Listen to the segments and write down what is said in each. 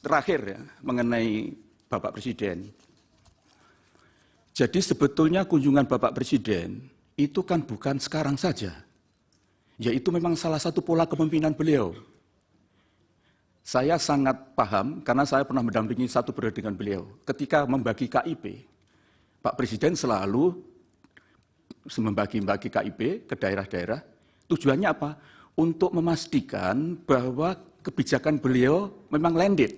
terakhir ya, mengenai Bapak Presiden. Jadi sebetulnya kunjungan Bapak Presiden itu kan bukan sekarang saja. Yaitu memang salah satu pola kepemimpinan beliau. Saya sangat paham karena saya pernah mendampingi satu periode dengan beliau. Ketika membagi KIP, Pak Presiden selalu membagi KIP ke daerah-daerah. Tujuannya apa? Untuk memastikan bahwa kebijakan beliau memang landed,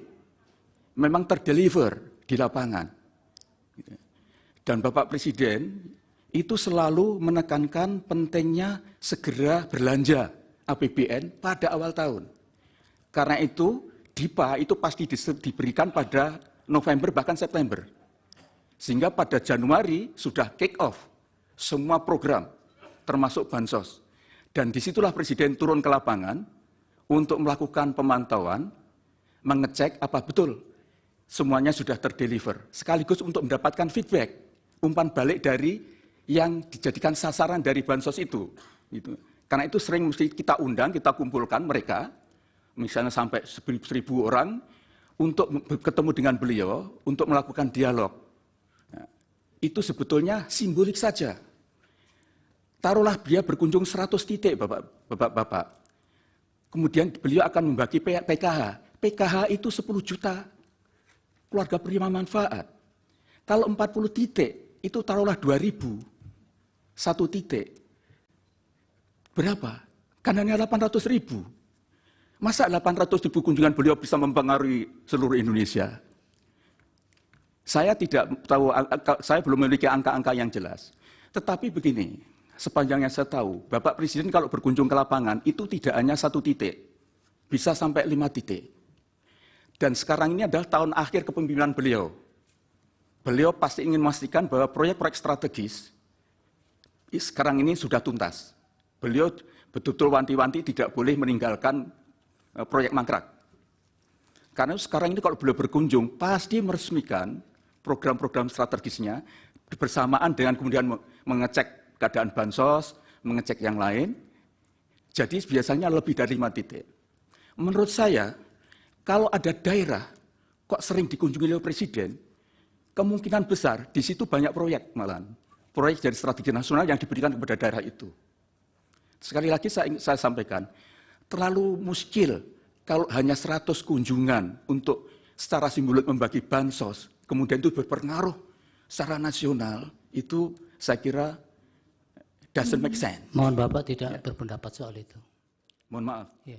memang terdeliver di lapangan. Dan Bapak Presiden itu selalu menekankan pentingnya segera belanja APBN pada awal tahun. Karena itu, DIPA itu pasti diberikan pada November bahkan September. Sehingga pada Januari sudah kick off semua program, termasuk bansos. Dan disitulah Presiden turun ke lapangan untuk melakukan pemantauan, mengecek apa betul semuanya sudah terdeliver. Sekaligus untuk mendapatkan feedback, umpan balik dari yang dijadikan sasaran dari bansos itu. Karena itu sering mesti kita undang, kita kumpulkan mereka, misalnya sampai 1.000 orang, untuk ketemu dengan beliau, untuk melakukan dialog. Nah, itu sebetulnya simbolik saja. Taruhlah dia berkunjung 100 titik, Bapak-Bapak. Kemudian beliau akan membagi PKH. PKH itu 10 juta keluarga penerima manfaat. Kalau 40 titik, itu taruhlah 2.000. 1 titik. Berapa? Kan hanya 800.000. Masa 800.000 kunjungan beliau bisa mempengaruhi seluruh Indonesia? Saya tidak tahu, saya belum memiliki angka-angka yang jelas. Tetapi begini, sepanjang yang saya tahu, Bapak Presiden kalau berkunjung ke lapangan itu tidak hanya 1 titik, bisa sampai 5 titik. Dan sekarang ini adalah tahun akhir kepemimpinan beliau. Beliau pasti ingin memastikan bahwa proyek-proyek strategis sekarang ini sudah tuntas. Beliau betul-betul wanti-wanti tidak boleh meninggalkan proyek mangkrak. Karena sekarang ini kalau beliau berkunjung, pasti meresmikan program-program strategisnya bersamaan dengan kemudian mengecek keadaan bansos, mengecek yang lain. Jadi biasanya lebih dari 5 titik. Menurut saya, kalau ada daerah kok sering dikunjungi oleh Presiden, kemungkinan besar di situ banyak proyek malahan. Proyek dari strategi nasional yang diberikan kepada daerah itu. Sekali lagi saya sampaikan, terlalu muskil kalau hanya 100 kunjungan untuk secara simbolik membagi bansos, kemudian itu berpengaruh secara nasional, itu saya kira doesn't make sense. Mohon Bapak tidak berpendapat soal itu. Mohon maaf. Ya.